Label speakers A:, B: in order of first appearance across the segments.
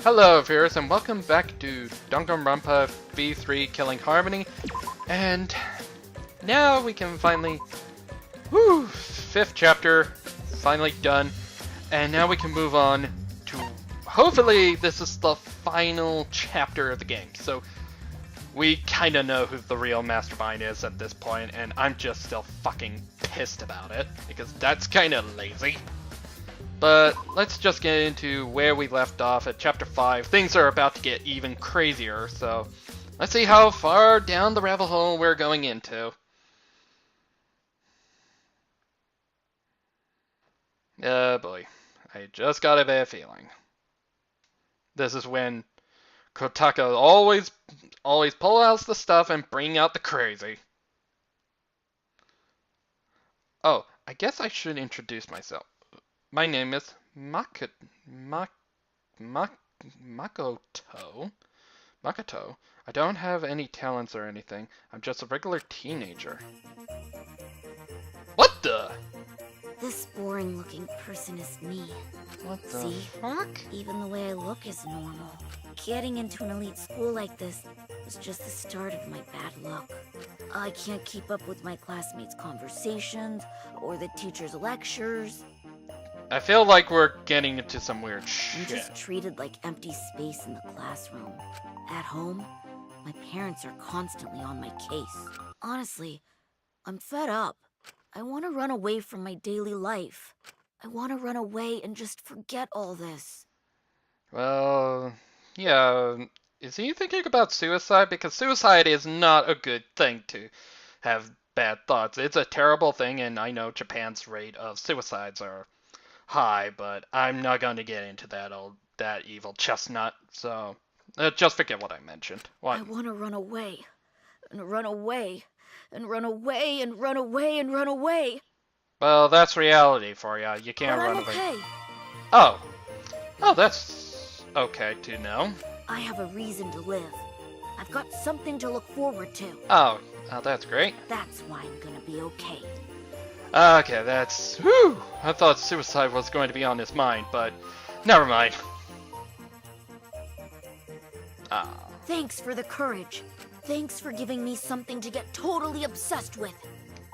A: Hello viewers and welcome back to Danganronpa V3 Killing Harmony, and now we can finally, fifth chapter, finally done, and now we can move on to, hopefully this is the final chapter of the game, so we kinda know who the real mastermind is at this point, and I'm just still fucking pissed about it, because that's kinda lazy. But let's just get into where we left off at chapter 5. Things are about to get even crazier, so let's see how far down the rabbit hole we're going into. Oh boy, I just got a bad feeling. This is when Kotaka always pull out the stuff and bring out the crazy. Oh, I guess I should introduce myself. My name is Makoto. Makoto. I don't have any talents or anything. I'm just a regular teenager. What the?
B: This boring-looking person is me.
A: What the
B: See?
A: fuck?
B: Even the way I look is normal. Getting into an elite school like this was just the start of my bad luck. I can't keep up with my classmates' conversations or the teacher's lectures.
A: I feel like we're getting into some weird
B: I'm
A: shit.
B: just treated like empty space in the classroom. At home, my parents are constantly on my case. Honestly, I'm fed up. I want to run away from my daily life. I want to run away and just forget all this.
A: Well, yeah. Is he thinking about suicide? Because suicide is not a good thing to have bad thoughts. It's a terrible thing, and I know Japan's rate of suicides are high, but I'm not going to get into that evil chestnut, so just forget what I mentioned. What?
B: I want to run away, and run away, and run away, and run away, and run away.
A: Well, that's reality for you. You can't
B: But
A: run
B: I'm
A: away.
B: okay.
A: Oh, that's okay to know.
B: I have a reason to live. I've got something to look forward to.
A: Oh, that's great.
B: That's why I'm gonna be okay.
A: Okay, that's... Whew! I thought suicide was going to be on his mind, but never mind. Ah.
B: Thanks for the courage. Thanks for giving me something to get totally obsessed with.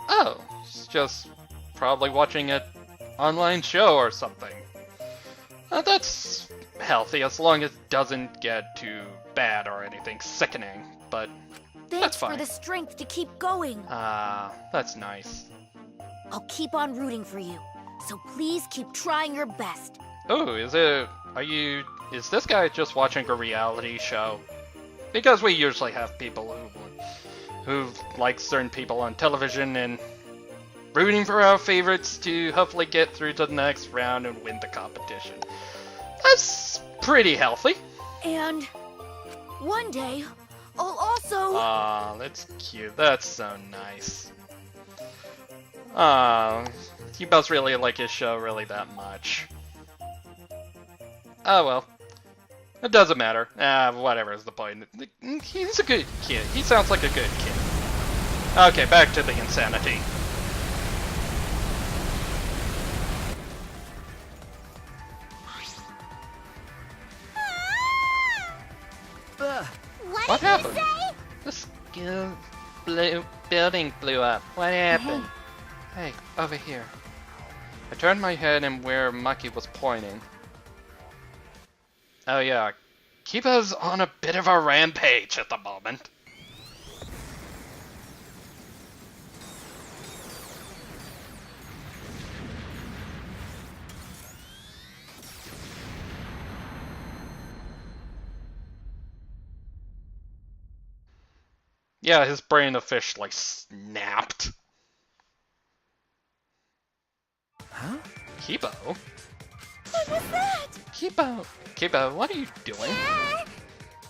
A: Oh, it's just probably watching an online show or something. That's healthy, as long as it doesn't get too bad or anything sickening, but
B: Thanks
A: that's fine.
B: for the strength to keep going.
A: That's nice.
B: I'll keep on rooting for you. So please keep trying your best.
A: Oh, is this guy just watching a reality show? Because we usually have people who like certain people on television and rooting for our favorites to hopefully get through to the next round and win the competition. That's pretty healthy.
B: And one day, I'll also...
A: Aw, that's cute. That's so nice. He must really like his show really that much. Oh well. It doesn't matter. Whatever is the point. He's a good kid. He sounds like a good kid. Okay, back to the insanity. What happened? The building blew up. What happened? Hey, over here. I turned my head and where Maki was pointing. Oh yeah, Kiba's on a bit of a rampage at the moment. Yeah, his brain officially snapped.
C: Huh?
A: Kibo?
B: What was that?
A: Kibo, what are you doing?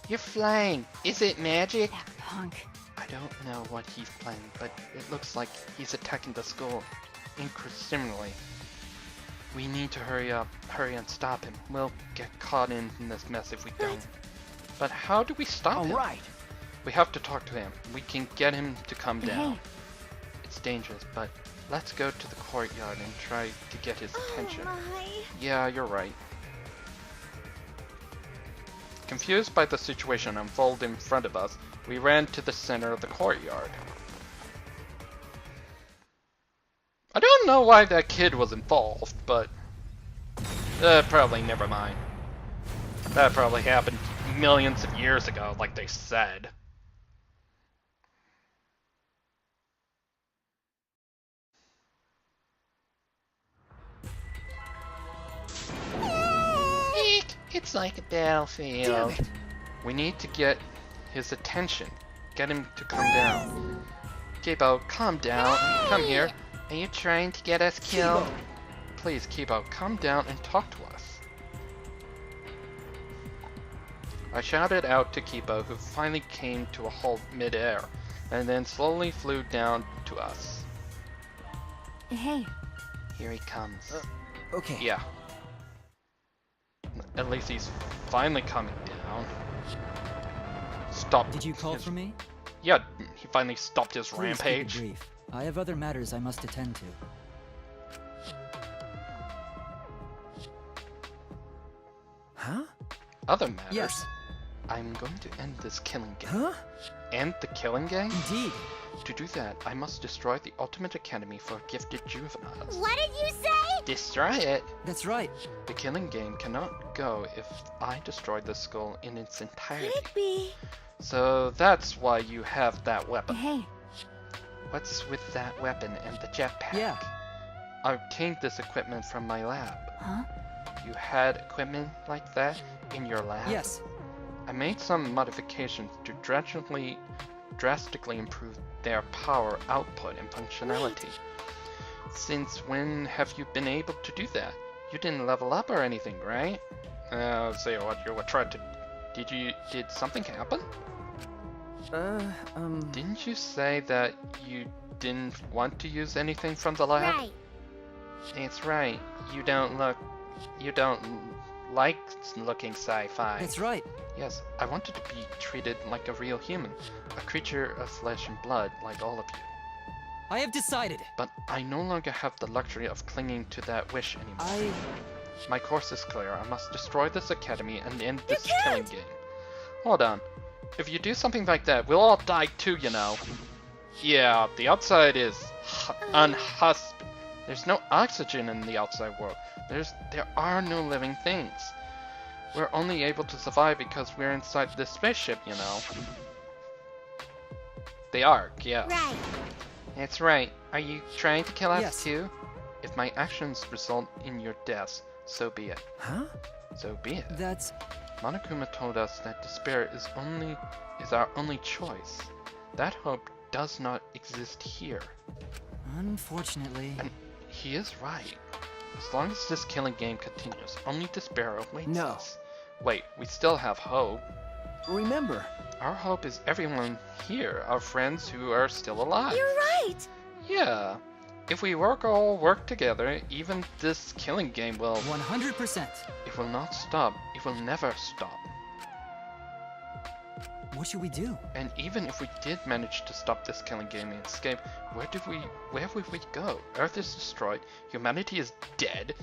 A: You're flying. Is it magic?
B: That punk.
A: I don't know what he's playing, but it looks like he's attacking the school indiscriminately. We need to hurry and stop him. We'll get caught in this mess if we don't. But how do we stop him?
C: All right.
A: We have to talk to him. We can get him to come down.
B: Hey.
A: It's dangerous, but let's go to the courtyard and try to get his attention.
B: Oh my.
A: Yeah, you're right. Confused by the situation unfolding in front of us, we ran to the center of the courtyard. I don't know why that kid was involved, but probably never mind. That probably happened millions of years ago, like they said. Eek! It's like a battlefield. We need to get his attention. Get him to come down. Kibo, calm down. Come here. Are you trying to get us killed? Please, Kibo, calm down and talk to us. I shouted out to Kibo, who finally came to a halt mid-air, and then slowly flew down to us.
C: Hey.
A: Here he comes.
D: Okay.
A: Yeah. At least he's finally coming down. Stop.
D: Did you call for me?
A: Yeah, he finally stopped his
D: Please
A: rampage.
D: keep it brief. I have other matters I must attend to. Huh?
A: Other matters?
D: Yes.
A: I'm going to end this killing game.
D: Huh?
A: End the killing game?
D: Indeed.
A: To do that, I must destroy the Ultimate Academy for Gifted Juveniles.
B: What did you say?
A: Destroy it!
D: That's right.
A: The killing game cannot go if I destroy the school in its entirety.
B: Could it be?
A: So that's why you have that weapon.
C: Hey.
A: What's with that weapon and the jetpack?
D: Yeah.
A: I obtained this equipment from my lab.
C: Huh?
A: You had equipment like that in your lab?
D: Yes.
A: I made some modifications to drastically improve their power output and functionality. Since when have you been able to do that? You didn't level up or anything, right? Say what you were trying to... Did something happen? Didn't you say that you didn't want to use anything from the lab?
B: Right.
A: It's right. You don't like looking sci-fi.
D: That's right.
A: Yes, I wanted to be treated like a real human, a creature of flesh and blood like all of you.
D: I have decided.
A: But I no longer have the luxury of clinging to that wish anymore. My course is clear. I must destroy this academy and end this killing game. Hold on. If you do something like that, we'll all die too, you know. Yeah, the outside is There's no oxygen in the outside world. There are no living things. We're only able to survive because we're inside this spaceship, you know. The Ark, yes.
B: Right.
A: That's right. Are you trying to kill us
D: Yes.
A: too? If my actions result in your deaths, so be it.
D: Huh?
A: So be it.
D: That's...
A: Monokuma told us that despair is our only choice. That hope does not exist here.
D: Unfortunately...
A: And he is right. As long as this killing game continues, only despair awaits
E: No.
A: us. Wait, we still have hope.
E: Remember,
A: Our hope is everyone here, our friends who are still alive.
B: You're right.
A: Yeah. If we all work together, even this killing game will...
D: 100%.
A: It will not stop. It will never stop.
D: What should we do?
A: And even if we did manage to stop this killing game and escape, where would we go? Earth is destroyed, humanity is dead.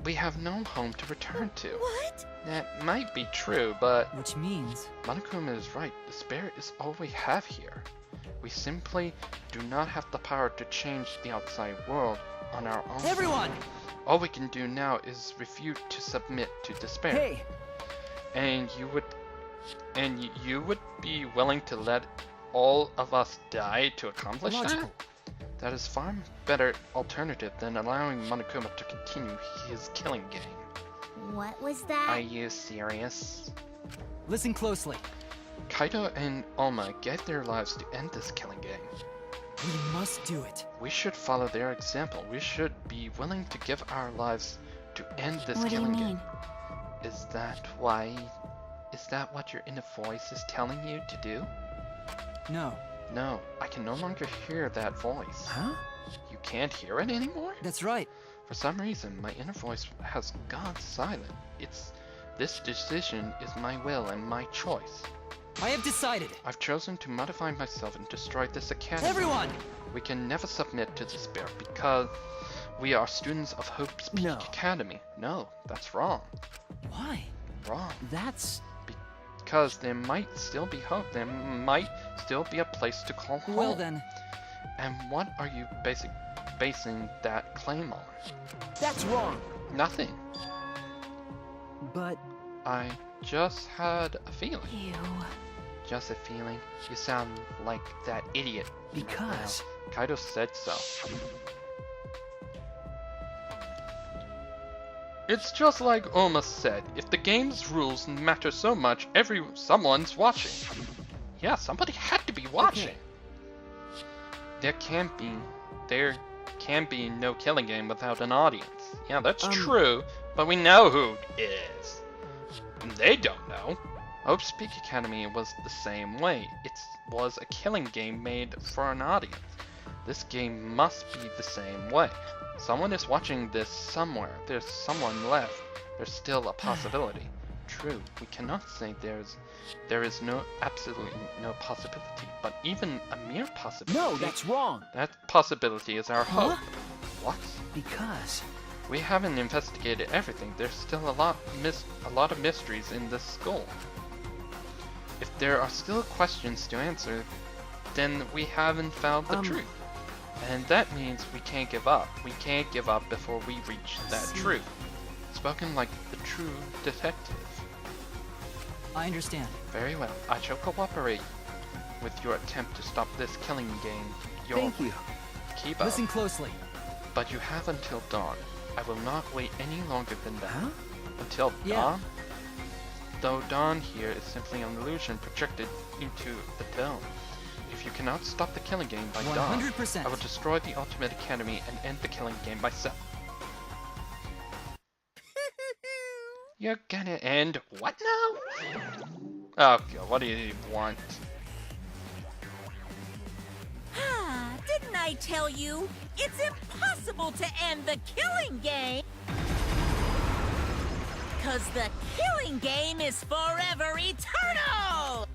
A: We have no home to return to.
B: What?
A: That might be true, but
D: Which means...
A: Monokuma is right. Despair is all we have here. We simply do not have the power to change the outside world on our own.
D: Everyone!
A: All we can do now is refuse to submit to despair.
E: hey,
A: And you would be willing to let all of us die to accomplish
D: Logical.
A: that? That is far better alternative than allowing Monokuma to continue his killing game.
B: What was that?
A: Are you serious?
D: Listen closely.
A: Kaito and Oma gave their lives to end this killing game.
D: We must do it.
A: We should follow their example. We should be willing to give our lives to end this
C: What do you
A: killing
C: mean?
A: game. Is that what your inner voice is telling you to do?
D: No.
A: No, I can no longer hear that voice.
D: Huh?
A: You can't hear it anymore?
D: That's right.
A: For some reason, my inner voice has gone silent. This decision is my will and my choice.
D: I have decided.
A: I've chosen to modify myself and destroy this academy.
D: Everyone!
A: We can never submit to despair because we are students of Hope's Peak
E: No.
A: Academy. No, that's wrong.
D: Why?
A: Wrong.
E: that's...
A: because there might still be hope. There might still be a place to call home.
D: Well then,
A: And what are you basing that claim on?
D: that's wrong.
A: Nothing.
D: But
A: I just had a feeling.
C: You.
A: Just a feeling. You sound like that idiot.
D: because
A: Well, Kaido said so. It's just like Oma said, if the game's rules matter so much, someone's watching. Yeah, somebody had to be watching. There can be no killing game without an audience. Yeah, that's true, but we know who is. And they don't know. Hope's Peak Academy was the same way. It was a killing game made for an audience. This game must be the same way. Someone is watching this somewhere. There's someone left. There's still a possibility. True, we cannot say there is absolutely no possibility, but even a mere possibility.
D: no, that's wrong.
A: That possibility is our
D: Huh?
A: hope. What?
D: Because
A: We haven't investigated everything. There's still a lot of mysteries in this school. If there are still questions to answer, then we haven't found the truth. And that means we can't give up. We can't give up before we reach that truth. Spoken like the true detective.
D: I understand.
A: Very well. I shall cooperate with your attempt to stop this killing game.
D: Thank you.
A: Keep up.
D: Listen closely.
A: But you have until dawn. I will not wait any longer than that.
D: Huh?
A: Until
D: Yeah.
A: dawn? Though dawn here is simply an illusion projected into the dome. If you cannot stop the killing game by dawn,
D: 100%.
A: I will destroy the Ultimate Academy and end the killing game myself. You're gonna end what now? Oh god, what do you want?
E: Ah, didn't I tell you? It's impossible to end the killing game! 'Cause the killing game is forever eternal!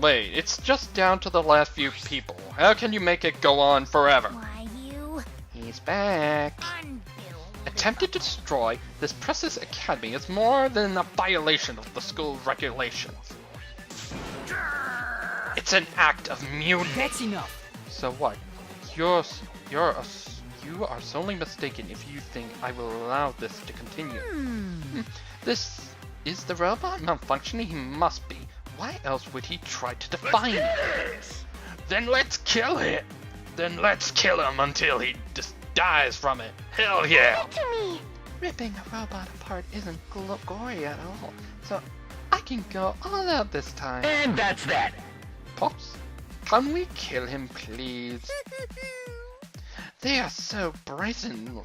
A: Wait, it's just down to the last few people. How can you make it go on forever?
B: Why, you?
A: He's back. Attempted to destroy this precious academy is more than a violation of the school regulations. It's an act of mutiny.
D: That's enough.
A: So what? You are solely mistaken if you think I will allow this to continue. This is the robot malfunctioning. He must be. Why else would he try to define it? Then let's kill it. Then let's kill him until he just dies from it. Hell yeah!
B: To me!
A: Ripping a robot apart isn't gory at all, so I can go all out this time.
F: And that's that.
A: Pops, can we kill him, please? They are so brazen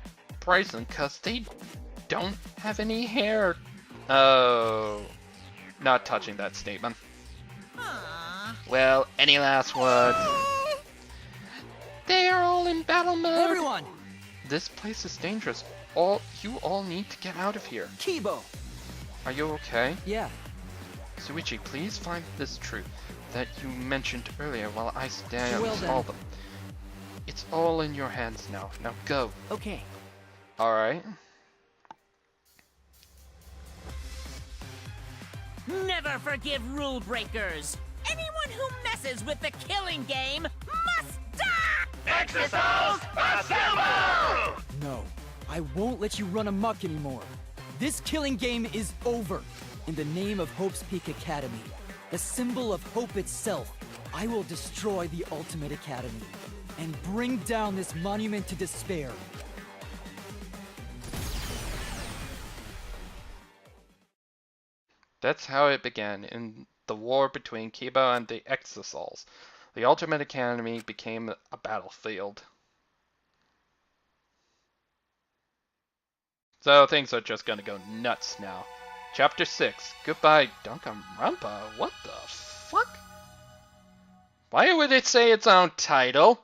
A: cause they don't have any hair. Oh, not touching that statement. Well, any last words? They are all in battle mode.
D: Everyone!
A: This place is dangerous. You all need to get out of here.
D: Kibo!
A: Are you okay?
D: Yeah.
A: Suichi, please find this truth that you mentioned earlier while I stay and
D: Well
A: solve
D: then.
A: them. It's all in your hands now. Now go.
D: Okay.
A: Alright.
E: Never forgive rule breakers! Anyone who messes with the killing game must die!
F: Exercise assemble!
D: No, I won't let you run amok anymore. This killing game is over. In the name of Hope's Peak Academy, the symbol of hope itself, I will destroy the Ultimate Academy and bring down this monument to despair.
A: That's how it began, in the war between Kiba and the Exosols. The Ultimate Academy became a battlefield. So things are just gonna go nuts now. Chapter 6. Goodbye, Danganronpa. What the fuck? Why would it say its own title?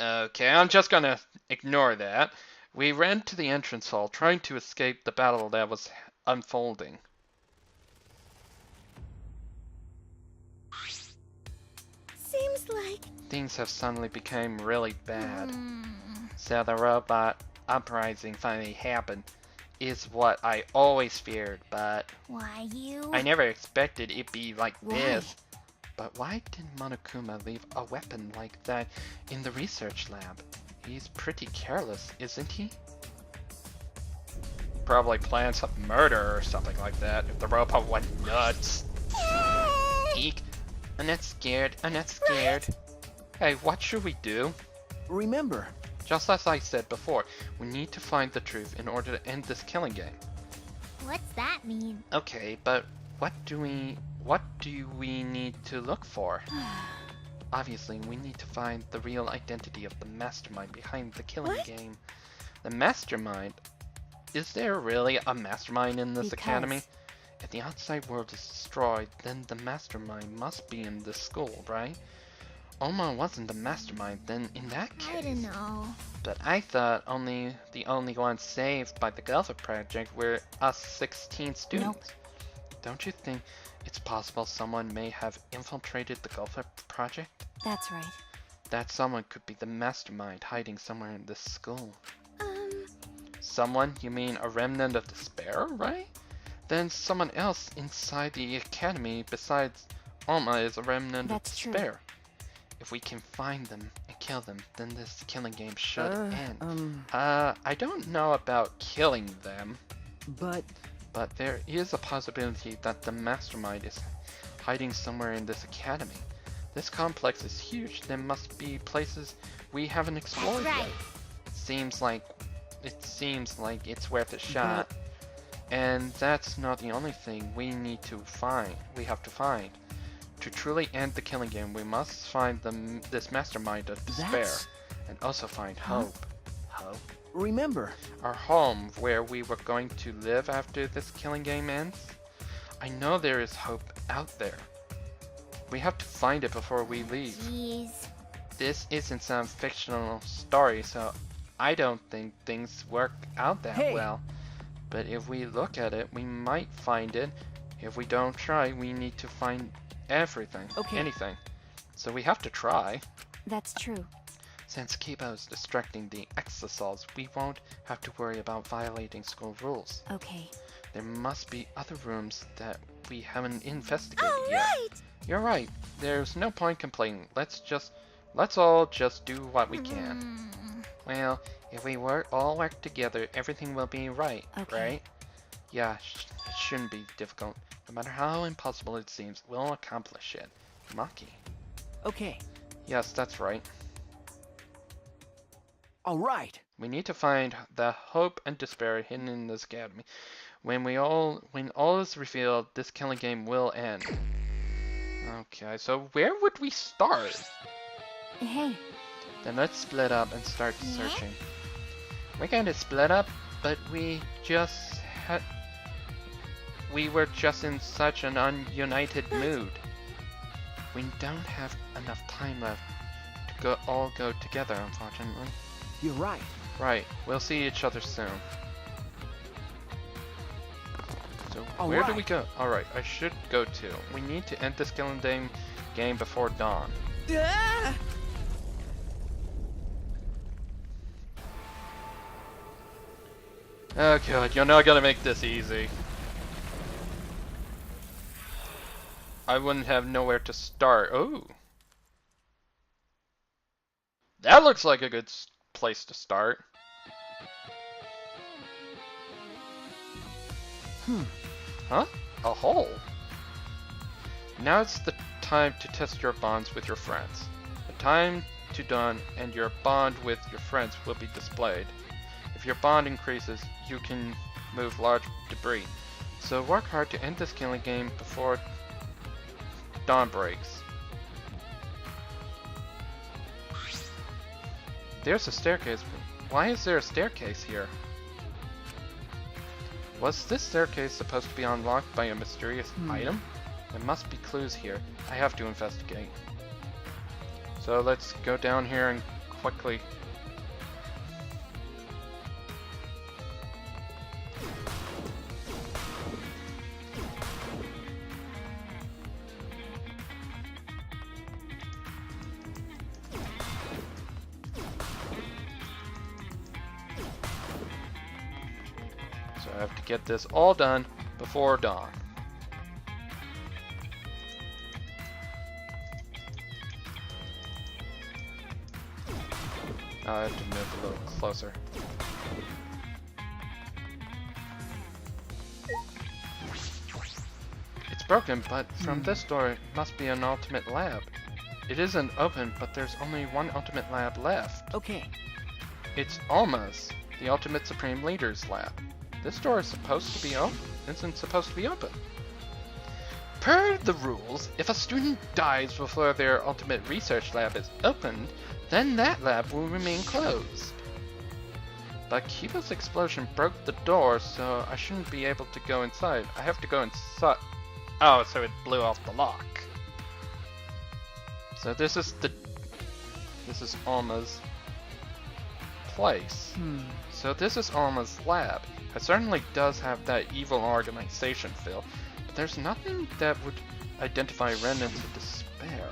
A: Okay, I'm just gonna ignore that. We ran to the entrance hall, trying to escape the battle that was unfolding.
B: Seems like...
A: Things have suddenly become really bad. So the robot uprising finally happened. is what I always feared, but
C: Why you?
A: I never expected it'd be like
B: Why?
A: this. But why did Monokuma leave a weapon like that in the research lab? He's pretty careless, isn't he? Probably planned some murder or something like that if the robot went nuts. Eek. I'm not scared. I'm not scared. Hey, what should we do?
G: Remember,
A: Just as I said before, we need to find the truth in order to end this killing game.
C: What's that mean?
A: Okay, but what do we need to look for? Obviously, we need to find the real identity of the mastermind behind the killing game. The mastermind? Is there really a mastermind in this academy? If the outside world is destroyed, then the mastermind must be in this school, right? Oma wasn't the mastermind, then in that case.
C: I don't know.
A: But I thought the only ones saved by the Gulfa project were us 16 students. Don't you think it's possible someone may have infiltrated the Gulfa project?
C: That's right.
A: That someone could be the mastermind hiding somewhere in this school. Someone? You mean a remnant of despair, right? Then someone else inside the academy besides Oma is a remnant of despair. If we can find them and kill them, then this killing game should end. I don't know about killing them,
D: But
A: there is a possibility that the mastermind is hiding somewhere in this academy. This complex is huge. There must be places we haven't explored
C: That's
A: yet.
C: right.
A: It seems like it's worth a shot. And that's not the only thing we have to find. To truly end the killing game, we must find this mastermind of despair. And also find hope. Hope?
G: remember.
A: Our home, where we were going to live after this killing game ends? I know there is hope out there. We have to find it before we leave.
C: Jeez.
A: This isn't some fictional story, so I don't think things work out that well. But if we look at it, we might find it. If we don't try, we need to find everything. Anything. So we have to try.
C: That's true.
A: Since Kibo's distracting the exosols, we won't have to worry about violating school rules.
C: Okay.
A: There must be other rooms that we haven't investigated
C: All
A: yet.
C: right.
A: You're right. There's no point complaining. Let's all just do what we can. Well, if we all work together, everything will be right, right? Yeah, it shouldn't be difficult. No matter how impossible it seems, we'll accomplish it. Maki.
D: Okay.
A: Yes, that's right.
G: All right.
A: We need to find the hope and despair hidden in this academy. When all is revealed, this killing game will end. Okay, so where would we start?
C: Hey.
A: Then let's split up and start searching. We're going to split up, but we were just in such an ununited mood. We don't have enough time left to all go together, unfortunately.
G: You're right.
A: Right, we'll see each other soon. So where do we go? Alright, I should go to. We need to end this killing game before dawn. Oh god, you're not gonna make this easy. I wouldn't have nowhere to start. Oh. That looks like a good place to start. Huh? A hole? Now it's the time to test your bonds with your friends. The time to dawn and your bond with your friends will be displayed. If your bond increases, you can move large debris. So work hard to end this killing game before dawn breaks. There's a staircase. Why is there a staircase here? Was this staircase supposed to be unlocked by a mysterious item? There must be clues here. I have to investigate. So let's go down here and quickly... So I have to get this all done before dawn. I have to move a little closer. It's broken, but from this door it must be an ultimate lab. It isn't open, but there's only one ultimate lab left.
D: Okay.
A: It's Alma's, the ultimate supreme leader's lab. This door is supposed to be open. Isn't supposed to be open. Per the rules, if a student dies before their ultimate research lab is opened, then that lab will remain closed. But Kiba's explosion broke the door, so I shouldn't be able to go inside. I have to go inside. Oh, so it blew off the lock. So this is Alma's place. So this is Alma's lab. It certainly does have that evil organization feel, but there's nothing that would identify remnants of despair.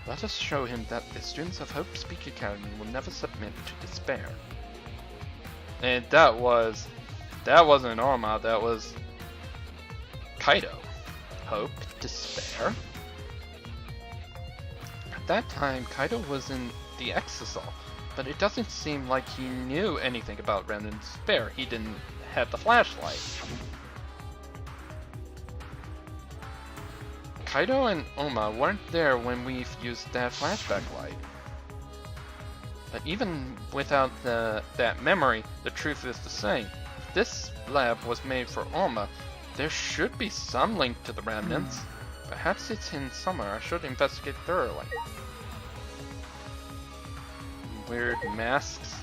A: Let us show him that the students of Hope's Peak Academy will never submit to despair. And that wasn't Alma, that was Kaido. Hope, despair. At that time, Kaido was in the Exisal, but it doesn't seem like he knew anything about remnant despair. He didn't have the flashlight. Kaido and Oma weren't there when we used that flashback light. But even without that memory, the truth is the same. If this lab was made for Oma, there should be some link to the remnants. Perhaps it's hidden somewhere. I should investigate thoroughly. Weird masks.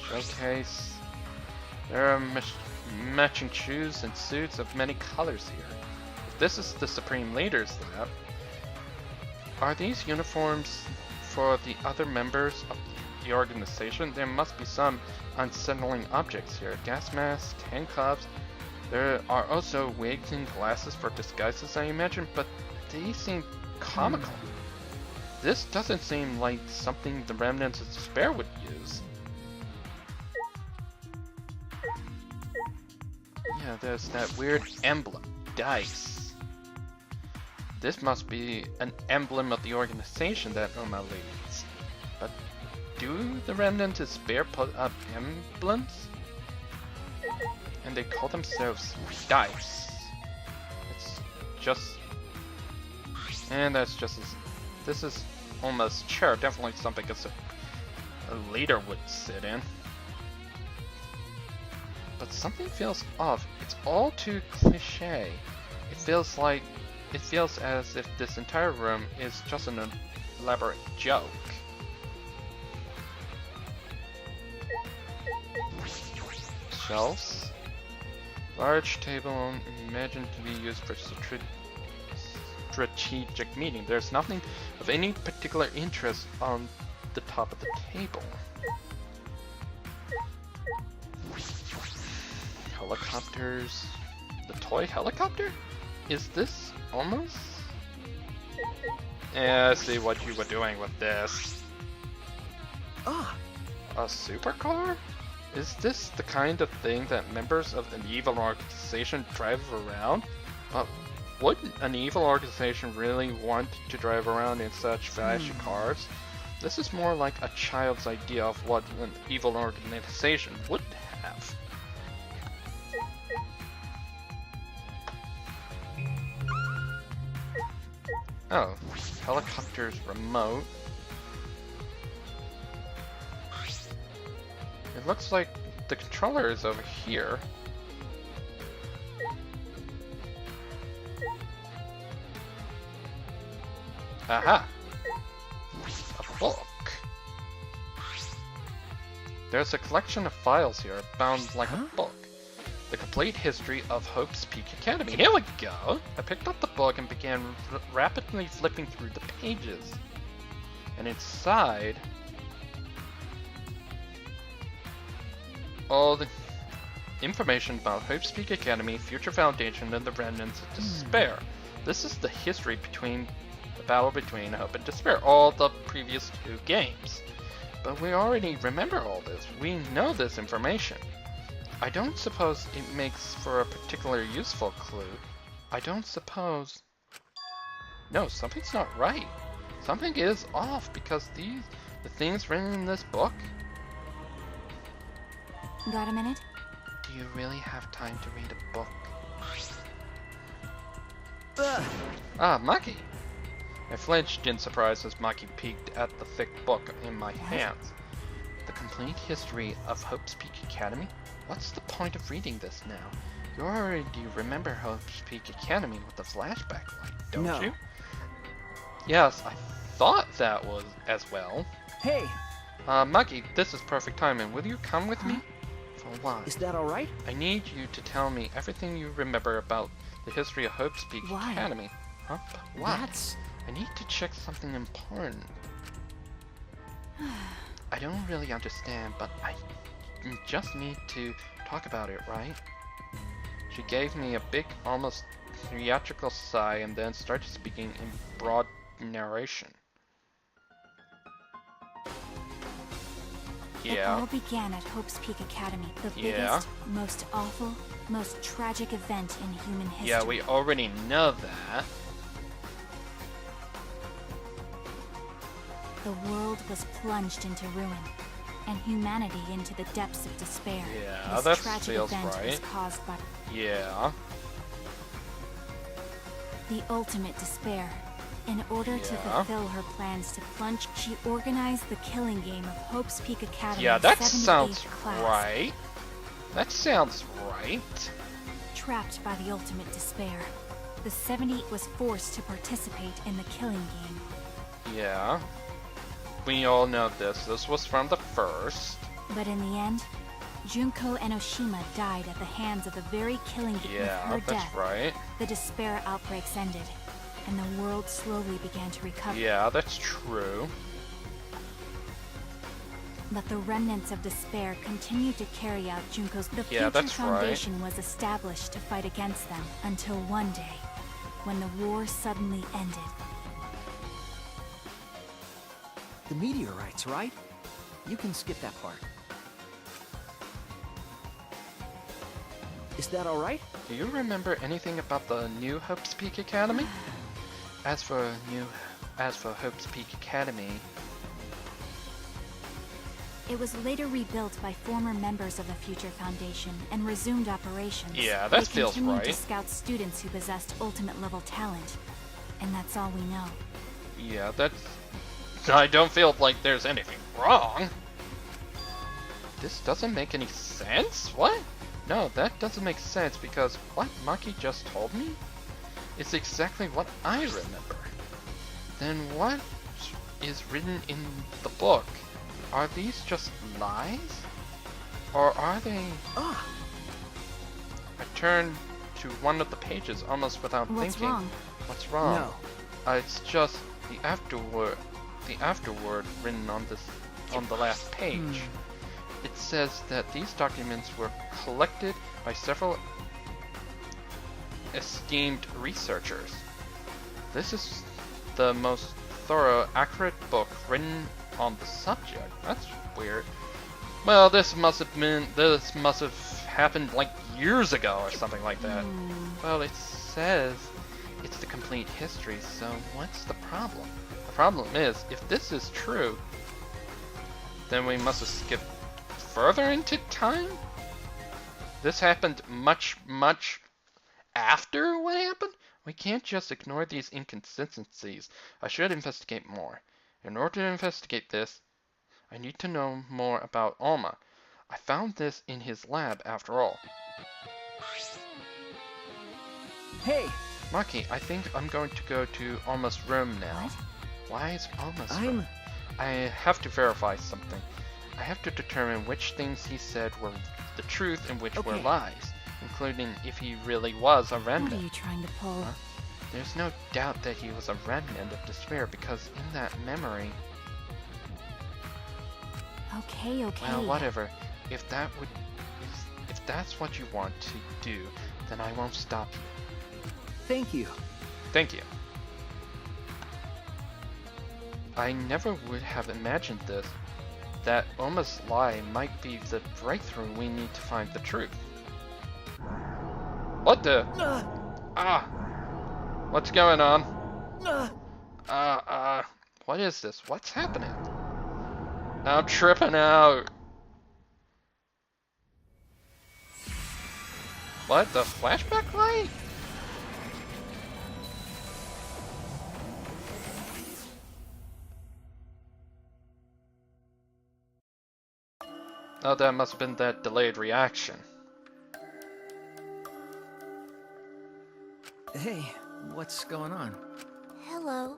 A: Showcase. There are matching shoes and suits of many colors here. If this is the Supreme Leader's lab, are these uniforms for the other members of the organization? There must be some unsettling objects here. Gas masks, handcuffs. There are also wigs and glasses for disguises, I imagine, but they seem comical. This doesn't seem like something the remnants of despair would use. Yeah, there's that weird emblem. Dice. This must be an emblem of the organization that Oma leads. But do the remnants of despair put up emblems? And they call themselves Dice. It's just... And that's just as... This is almost chair, definitely something a leader would sit in. But something feels off. It's all too cliche. It feels as if this entire room is just an elaborate joke. Shelves. Large table imagined to be used for strategic meeting. There's nothing of any particular interest on the top of the table. Helicopters. The toy helicopter? Is this almost? Yeah, I see what you were doing with this.
G: Ah,
A: A supercar? Is this the kind of thing that members of an evil organization drive around? Would an evil organization really want to drive around in such flashy cars? This is more like a child's idea of what an evil organization would have. Oh, helicopter's remote. It looks like the controller is over here. Aha! A book. There's a collection of files here, bound like a book. The complete history of Hope's Peak Academy. Here we go! I picked up the book and began rapidly flipping through the pages. And inside... all the information about Hope's Peak Academy, Future Foundation, and the Remnants of Despair. This is the history between the battle between Hope and Despair, all the previous 2 games. But we already remember all this. We know this information. I don't suppose it makes for a particularly useful clue. I don't suppose... No, something's not right. Something is off because the things written in this book...
C: Got a minute?
A: Do you really have time to read a book? Ah, Maki! I flinched in surprise as Maki peeked at the thick book in my hands. The complete history of Hope's Peak Academy? What's the point of reading this now? You already remember Hope's Peak Academy with the flashback light, don't
D: No.
A: you? Yes, I thought that was as well.
D: Hey,
A: Maki, this is perfect timing. Will you come with me? For what?
D: is that alright?
A: I need you to tell me everything you remember about the history of Hope's Peak
C: Why?
A: Academy. Huh? Why?
D: That's...
A: I need to check something important. I don't really understand, but I just need to talk about it, right? She gave me a big, almost theatrical sigh and then started speaking in broad narration.
C: It
A: Yeah.
C: all began at Hope's Peak Academy, the
A: Yeah.
C: biggest, most awful, most tragic event in human history.
A: Yeah, we already know that.
C: The world was plunged into ruin, and humanity into the depths of despair.
A: Yeah,
C: this
A: that
C: tragic
A: feels
C: event was
A: right.
C: caused by
A: Yeah.
C: the ultimate despair. In order to
A: Yeah.
C: fulfill her plans to plunge, she organized the killing game of Hope's Peak Academy.
A: Yeah, that
C: 78th
A: sounds
C: class.
A: right. That sounds right.
C: Trapped by the ultimate despair, the 78 was forced to participate in the killing game.
A: Yeah. We all know this. This was from the first.
C: But in the end, Junko Enoshima died at the hands of the very killing game.
A: Yeah,
C: With her
A: that's
C: death,
A: right.
C: the despair outbreaks ended, and the world slowly began to recover.
A: Yeah, that's true.
C: But the remnants of despair continued to carry out Junko's... The
A: Yeah,
C: Future
A: that's right.
C: Foundation was established to fight against them, until one day, when the war suddenly ended.
D: The meteorites, right? You can skip that part. Is that alright?
A: Do you remember anything about the new Hope's Peak Academy? As for Hope's Peak Academy,
C: It was later rebuilt by former members of the Future Foundation and resumed operations.
A: Yeah, that
C: They
A: feels
C: continued to
A: right.
C: scout students who possessed ultimate level talent, and that's all we know.
A: yeah, that's... I don't feel like there's anything wrong. This doesn't make any sense? What? No, that doesn't make sense because what Maki just told me is exactly what I remember. Then what is written in the book? Are these just lies? Or are they...
D: Ah,
A: I turned to one of the pages almost without
C: What's
A: thinking.
C: wrong?
A: What's wrong?
D: no.
A: It's just the afterword written on the last page. It says that these documents were collected by several esteemed researchers. This is the most thorough, accurate book written on the subject. That's weird. Well, this must have happened like years ago or something like that. Well, it says it's the complete history, so what's the problem? The problem is, if this is true, then we must have skipped further into time? This happened much, much after what happened? We can't just ignore these inconsistencies. I should investigate more. In order to investigate this, I need to know more about Alma. I found this in his lab after all.
D: Hey,
A: Maki, I think I'm going to go to Alma's room now.
C: What?
A: Why is Alma's room? I have to verify something. I have to determine which things he said were the truth and which were
D: Okay.
A: lies, including if he really was a
C: What are
A: remnant.
C: you trying to pull?
A: Huh? There's no doubt that he was a remnant of despair because in that memory...
C: Okay, okay.
A: Well, whatever. If that's what you want to do, then I won't stop you.
D: thank you.
A: Thank you. I never would have imagined this. that Oma's lie might be the breakthrough we need to find the truth. What the? Ah! What's going on? What is this? What's happening? I'm tripping out. What? The flashback light? Oh, that must have been that delayed reaction.
G: Hey, what's going on?
B: Hello.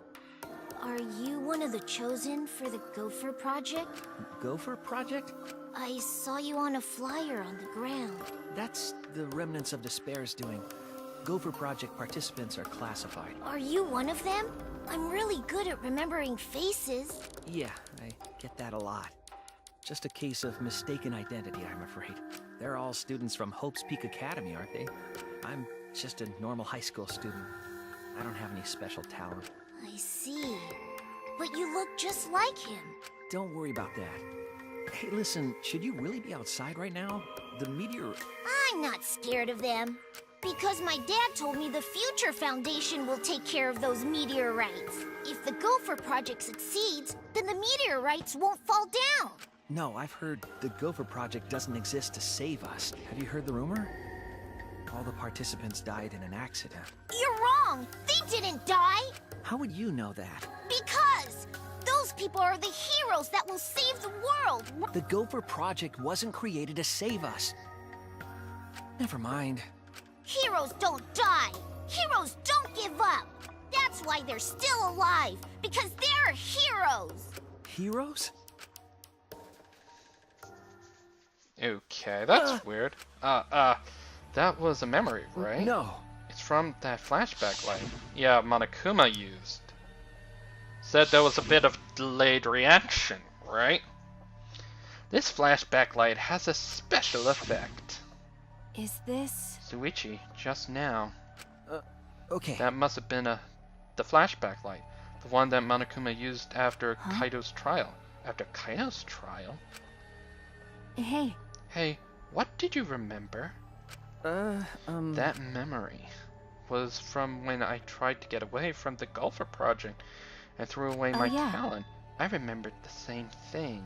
B: Are you one of the chosen for the Gopher Project?
G: Gopher Project?
B: I saw you on a flyer on the ground.
G: That's the Remnants of Despair's doing. Gopher Project participants are classified.
B: Are you one of them? I'm really good at remembering faces.
G: Yeah, I get that a lot. Just a case of mistaken identity, I'm afraid. They're all students from Hope's Peak Academy, aren't they? I'm just a normal high school student. I don't have any special talent.
B: I see. But you look just like him.
G: Don't worry about that. Hey, listen, should you really be outside right now? The meteor...
B: I'm not scared of them. Because my dad told me the Future Foundation will take care of those meteorites. If the Gopher Project succeeds, then the meteorites won't fall down.
G: No, I've heard the Gopher Project doesn't exist to save us. Have you heard the rumor? All the participants died in an accident.
B: You're wrong! They didn't die!
G: How would you know that?
B: Because those people are the heroes that will save the world!
G: The Gopher Project wasn't created to save us. Never mind.
B: Heroes don't die! Heroes don't give up! That's why they're still alive! Because they're heroes!
G: Heroes?
A: Okay, that's weird. That was a memory, right?
G: No.
A: It's from that flashback light. Yeah, Monokuma used. Said there was a bit of delayed reaction, right? This flashback light has a special effect.
C: Is this...
A: Suichi, just now.
G: Okay.
A: That must have been the flashback light. The one that Monokuma used after Kaido's trial. After Kaido's trial?
C: Hey,
A: Hey, what did you remember? That memory was from when I tried to get away from the Gopher Project and threw away my
C: yeah.
A: talent. I remembered the same thing,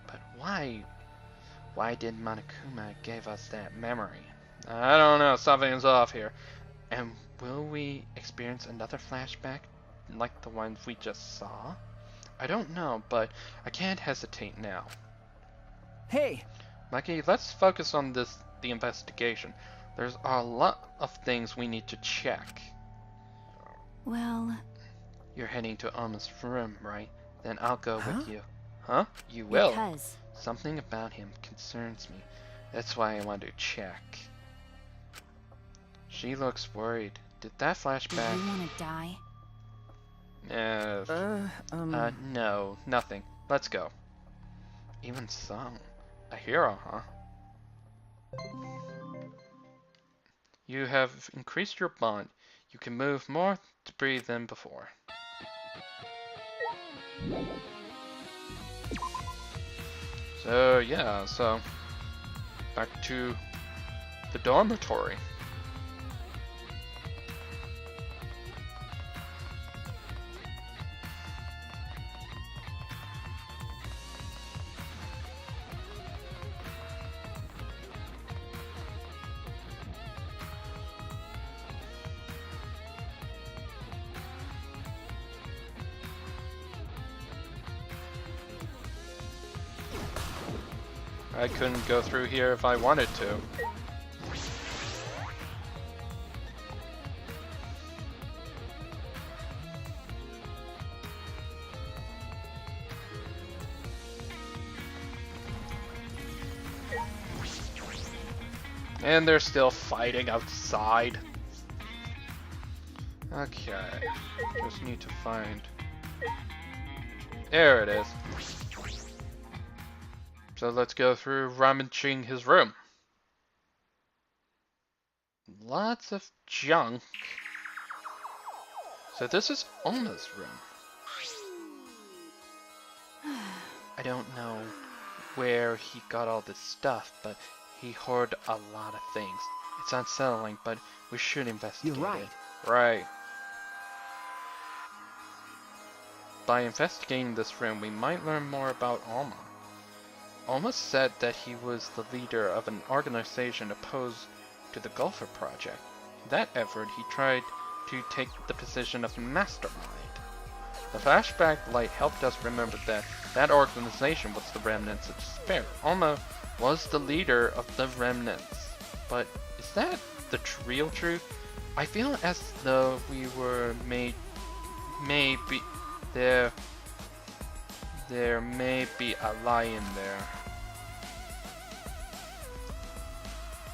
A: but why? Why did Monokuma give us that memory? I don't know, something's off here. And will we experience another flashback like the ones we just saw? I don't know, but I can't hesitate now.
G: Hey!
A: Mikey, let's focus on the investigation. There's a lot of things we need to check.
C: well...
A: You're heading to Alma's room, right? Then I'll go with you. Huh? You will?
C: Because...
A: Something about him concerns me. That's why I want to check. She looks worried. Did that
C: Do
A: flashback...
C: you want to die?
A: No, nothing. Let's go. Even so, a hero, huh? You have increased your bond. You can move more debris than before. So yeah, back to the dormitory. I couldn't go through here if I wanted to. And they're still fighting outside. Okay, just need to find... There it is. So let's go through rummaging his room. Lots of junk. So this is Oma's room. I don't know where he got all this stuff, but he hoarded a lot of things. It's unsettling, but we should investigate
G: You're right.
A: it. Right. By investigating this room, we might learn more about Alma. Alma said that he was the leader of an organization opposed to the Gulfer Project. In that effort, he tried to take the position of mastermind. The flashback light helped us remember that that organization was the Remnants of Despair. Alma was the leader of the Remnants. But is that the real truth? I feel as though we were maybe there may be a lie in there.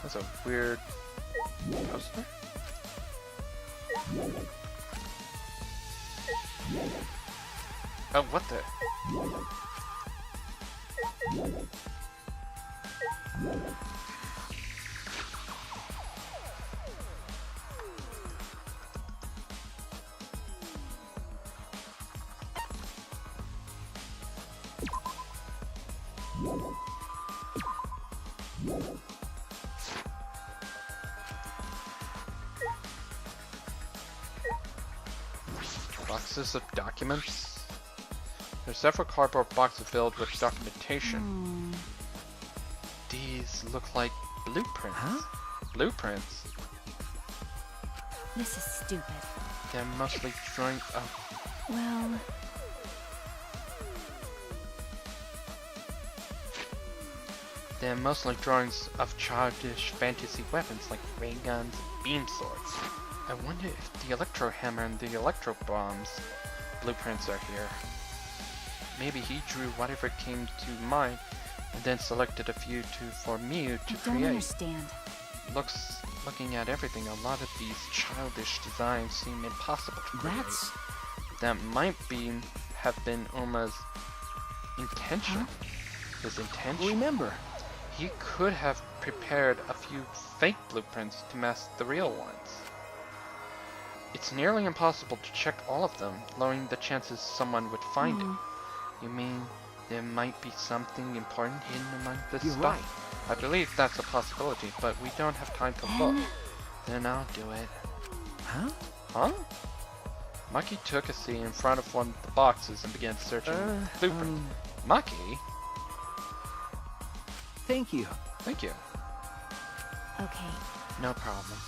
A: That's a weird poster. Oh, what the? Boxes of documents. There's several cardboard boxes filled with documentation. These look like blueprints.
G: Huh?
A: Blueprints.
C: This is stupid.
A: They're mostly drawings of...
C: Well,
A: They're mostly drawings of childish fantasy weapons like ray guns and beam swords. I wonder if the electro hammer and the electro bombs blueprints are here. Maybe he drew whatever came to mind and then selected a few for me to
C: I don't
A: create.
C: understand.
A: Looking at everything, a lot of these childish designs seem impossible to create. That might have been Oma's intention. His intention.
G: Remember,
A: He could have prepared a few fake blueprints to mask the real ones. It's nearly impossible to check all of them, lowering the chances someone would find it. You mean there might be something important hidden among this
G: You're
A: stuff?
G: right.
A: I believe that's a possibility, but we don't have time to look. Then I'll do it.
G: huh?
A: Huh? Maki took a seat in front of one of the boxes and began searching blueprint. Maki?
G: Thank you.
A: Thank you.
C: Okay.
A: No problem.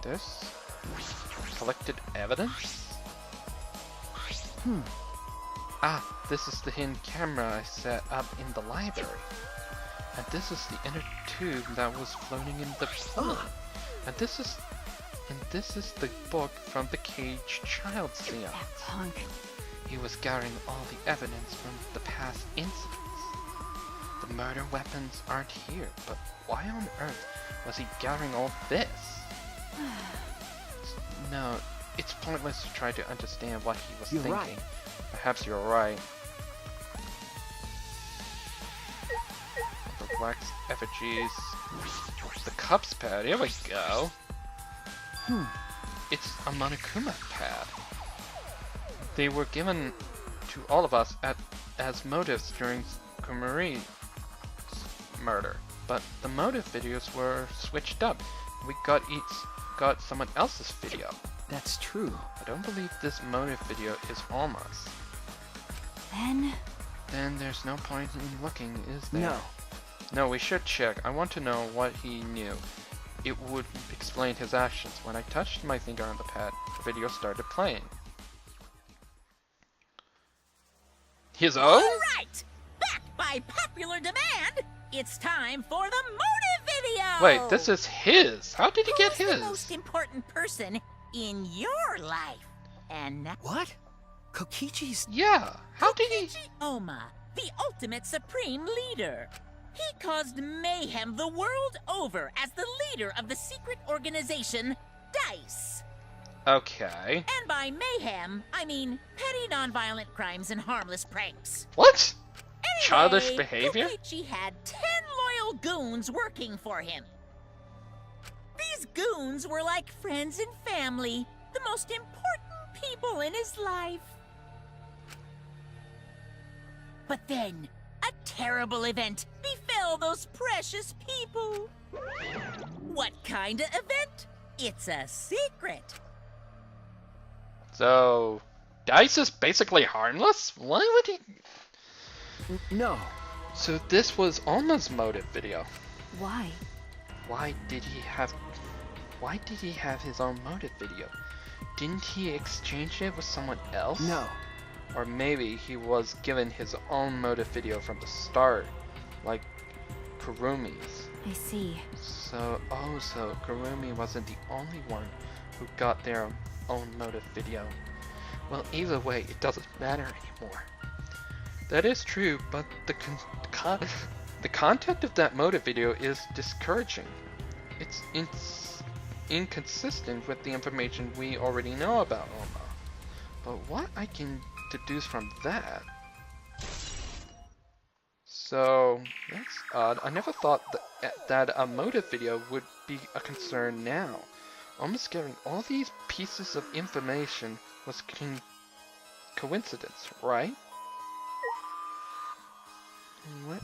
A: This? Collected evidence? Ah, this is the hidden camera I set up in the library. And this is the inner tube that was floating in the pool. And this is the book from the caged child seance.
C: That punk.
A: He was gathering all the evidence from the past incidents. The murder weapons aren't here, but why on earth was he gathering all this? No, it's pointless to try to understand what he was
G: You're
A: thinking.
G: right.
A: Perhaps you're right. The wax effigies. The cups pad, here we go. It's a Monokuma pad. They were given to all of us as motives during Kumari's murder, but the motive videos were switched up. We got someone else's video.
G: That's true.
A: I don't believe this motive video is Alma's. Then there's no point in looking, is there?
G: No.
A: No, we should check. I want to know what he knew. It would explain his actions. When I touched my finger on the pad, the video started playing. His own?
E: Alright! Back by popular demand, it's time for the motive video!
A: Wait, this is his! How did he get
E: Who's
A: his?
E: the most important person in your life? And now
G: What? Kokichi's...
A: Yeah, how did he...
E: Kokichi Oma, the ultimate supreme leader. He caused mayhem the world over as the leader of the secret organization, DICE.
A: Okay.
E: And by mayhem, I mean petty nonviolent crimes and harmless pranks.
A: What?
E: Anyway,
A: Childish behavior?
E: Kokichi had 10 loyal goons working for him. These goons were like friends and family, the most important people in his life. But then, a terrible event befell those precious people. What kind of event? It's a secret.
A: So, Dice is basically harmless? Why would he?
G: No.
A: So this was Alma's motive video.
C: Why?
A: Why did he have his own motive video? Didn't he exchange it with someone else?
G: No.
A: Or maybe he was given his own motive video from the start, like Kurumi's.
C: I see.
A: So Kurumi wasn't the only one who got their own motive video. Well, either way, it doesn't matter anymore. That is true, but the content of that motive video is discouraging. It's inconsistent with the information we already know about Oma. But what I can deduce from that... So, that's odd. I never thought that a motive video would be a concern now. Almost getting all these pieces of information was coincidence, right? What?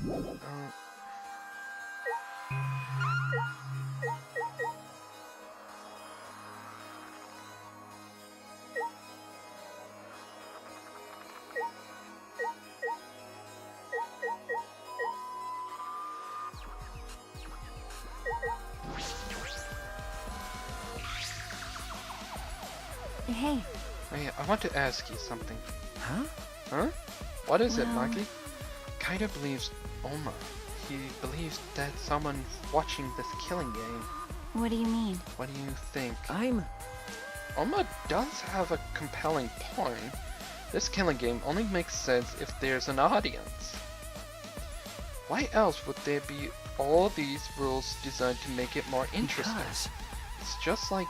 C: Hey,
A: Hey, I want to ask you something.
G: Huh?
A: Huh? What is it,
C: Well-
A: Maki? Kaido believes Oma. He believes that someone watching this killing game.
C: what do you mean?
A: What do you think?
G: I'm...
A: Oma does have a compelling point. This killing game only makes sense if there's an audience. Why else would there be all these rules designed to make it more interesting?
G: Because...
A: It's just like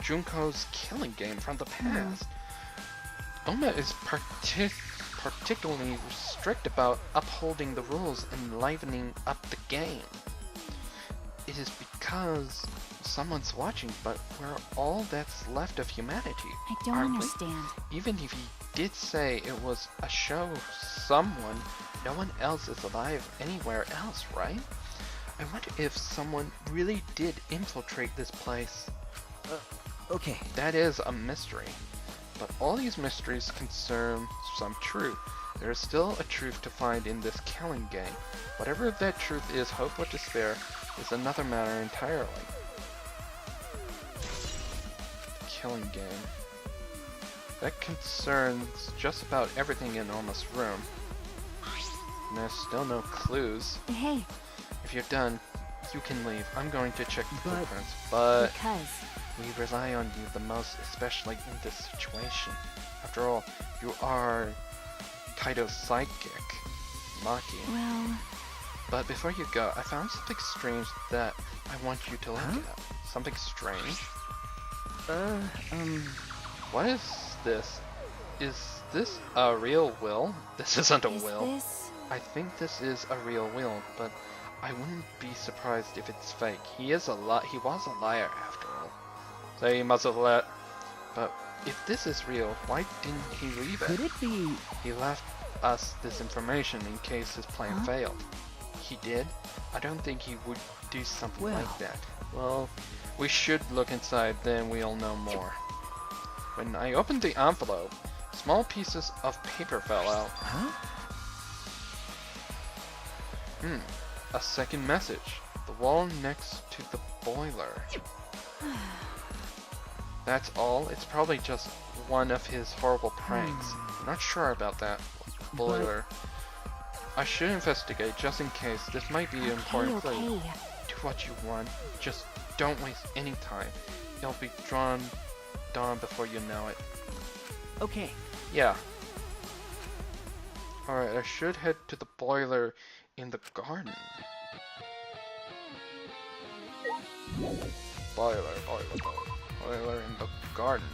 A: Junko's killing game from the past. Oma is particularly strict about upholding the rules and livening up the game. It is because someone's watching, but we're all that's left of humanity.
C: I don't
A: aren't we?
C: understand.
A: Even if he did say it was a show of someone, no one else is alive anywhere else, right? I wonder if someone really did infiltrate this place.
G: Okay.
A: That is a mystery. But all these mysteries concern some truth. There is still a truth to find in this killing game. Whatever that truth is, hope or despair, is another matter entirely. The killing game. That concerns just about everything in Oma's room. And there's still no clues.
C: Hey,
A: If you're done, you can leave. I'm going to check the
G: But-
A: footprints, but
C: because...
A: we rely on you the most, especially in this situation. After all, you are Kaido's sidekick, Maki.
C: Well,
A: But before you go, I found something strange that I want you to look
G: Huh?
A: at. Something strange?
G: Uh,
A: What is this? Is this a real will? This isn't a
C: is
A: will.
C: this...
A: I think this is a real will, but I wouldn't be surprised if it's fake. He was a liar after all. So he must have let. But if this is real, why didn't he leave
G: could
A: it?
G: it be...
A: He left us this information in case his plan
C: Huh?
A: failed. He did? I don't think he would do something
G: Well.
A: like that. Well, we should look inside, then we'll know more. When I opened the envelope, small pieces of paper fell out.
G: Huh?
A: A second message. The wall next to the boiler. That's all? It's probably just one of his horrible pranks. I'm not sure about that boiler. I should investigate just in case. This might be an important clue.
C: Okay.
A: Do what you want. Just don't waste any time. It'll be dawn before you know it.
G: Okay.
A: Yeah. Alright, I should head to the boiler in the garden. Boiler in the garden.